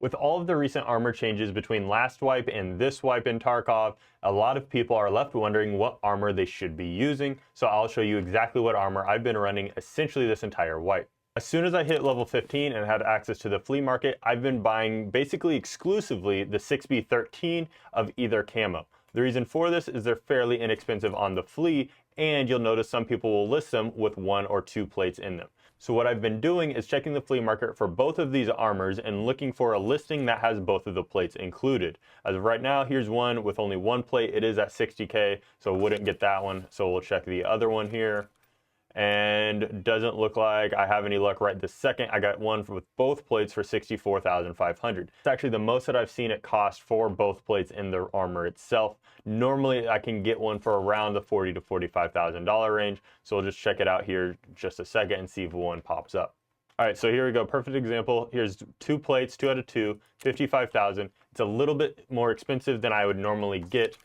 With all of the recent armor changes between last wipe and this wipe in Tarkov, a lot of people are left wondering what armor they should be using, so I'll show you exactly what armor I've been running essentially this entire wipe. As soon as I hit level 15 and had access to the flea market, I've been buying basically exclusively the 6B13 of either camo. The reason for this is they're fairly inexpensive on the flea, and you'll notice some people will list them with 1 or 2 plates in them. So what I've been doing is checking the flea market for both of these armors and looking for a listing that has both of the plates included. As of right now, here's one with only 1 plate. It is at 60K, so wouldn't get that one. So we'll check the other one here. And doesn't look like I have any luck right this second. I got one with both plates for 64,500. It's actually the most that I've seen it cost for both plates in the armor itself. Normally I can get one for around the $40,000 to $45,000 range. So we'll just check it out here just a second and see if one pops up. All right, so here we go. Perfect example. Here's 2 plates, 2 out of 2, 55,000. It's a little bit more expensive than I would normally get,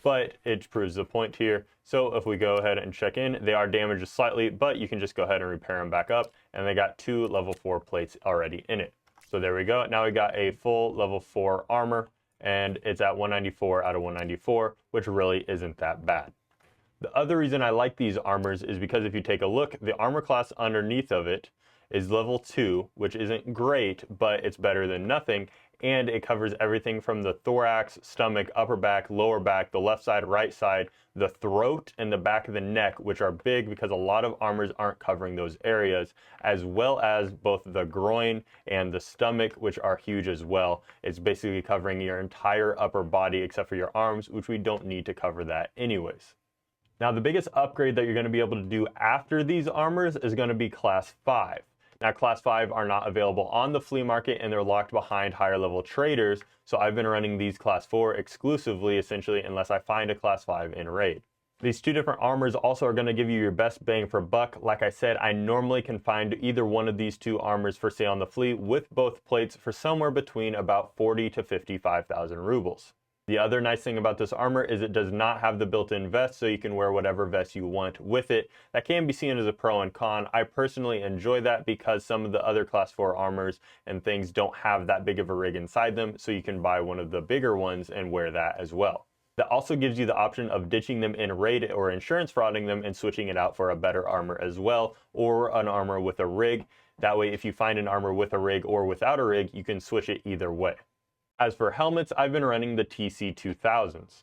but it proves the point here. So if we go ahead and check in, they are damaged slightly, but you can just go ahead and repair them back up, and they got 2 level 4 plates already in it. So there we go. Now we got a full level 4 armor, and it's at 194 out of 194, which really isn't that bad. The other reason I like these armors is because if you take a look, the armor class underneath of it is level 2, which isn't great, but it's better than nothing. And it covers everything from the thorax, stomach, upper back, lower back, the left side, right side, the throat, and the back of the neck, which are big because a lot of armors aren't covering those areas, as well as both the groin and the stomach, which are huge as well. It's basically covering your entire upper body except for your arms, which we don't need to cover that anyways. Now, the biggest upgrade that you're going to be able to do after these armors is going to be class 5. Now, class 5 are not available on the flea market and they're locked behind higher level traders. So I've been running these class 4 exclusively, essentially, unless I find a class 5 in raid. These 2 different armors also are going to give you your best bang for buck. Like I said, I normally can find either one of these 2 armors for sale on the flea with both plates for somewhere between about 40 to 55,000 rubles. The other nice thing about this armor is it does not have the built-in vest, so you can wear whatever vest you want with it. That can be seen as a pro and con. I personally enjoy that because some of the other class 4 armors and things don't have that big of a rig inside them, so you can buy one of the bigger ones and wear that as well. That also gives you the option of ditching them in raid or insurance frauding them and switching it out for a better armor as well, or an armor with a rig. That way, if you find an armor with a rig or without a rig, you can switch it either way. As for helmets, I've been running the TC2000s.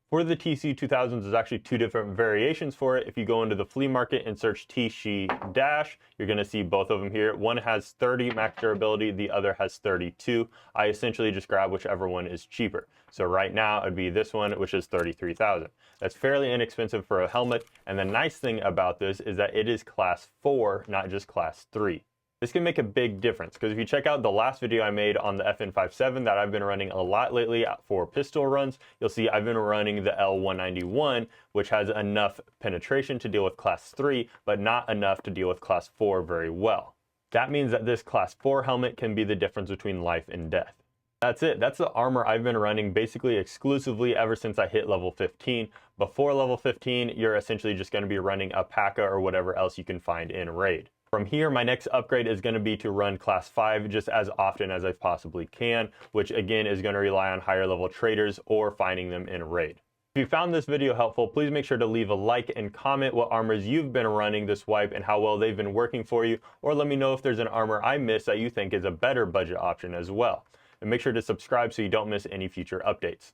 For the TC2000s, there's actually 2 different variations for it. If you go into the flea market and search TC Dash, you're going to see both of them here. One has 30 max durability, the other has 32. I essentially just grab whichever one is cheaper. So right now it'd be this one, which is 33,000. That's fairly inexpensive for a helmet. And the nice thing about this is that it is class 4, not just class 3. This can make a big difference because if you check out the last video I made on the FN57 that I've been running a lot lately for pistol runs, you'll see I've been running the L191, which has enough penetration to deal with class 3, but not enough to deal with class 4 very well. That means that this class 4 helmet can be the difference between life and death. That's it. That's the armor I've been running basically exclusively ever since I hit level 15. Before level 15, you're essentially just going to be running a P.A.C.A or whatever else you can find in raid. From here, my next upgrade is going to be to run class 5 just as often as I possibly can, which again is going to rely on higher level traders or finding them in raid. If you found this video helpful, please make sure to leave a like and comment what armors you've been running this wipe and how well they've been working for you, or let me know if there's an armor I missed that you think is a better budget option as well. And make sure to subscribe so you don't miss any future updates.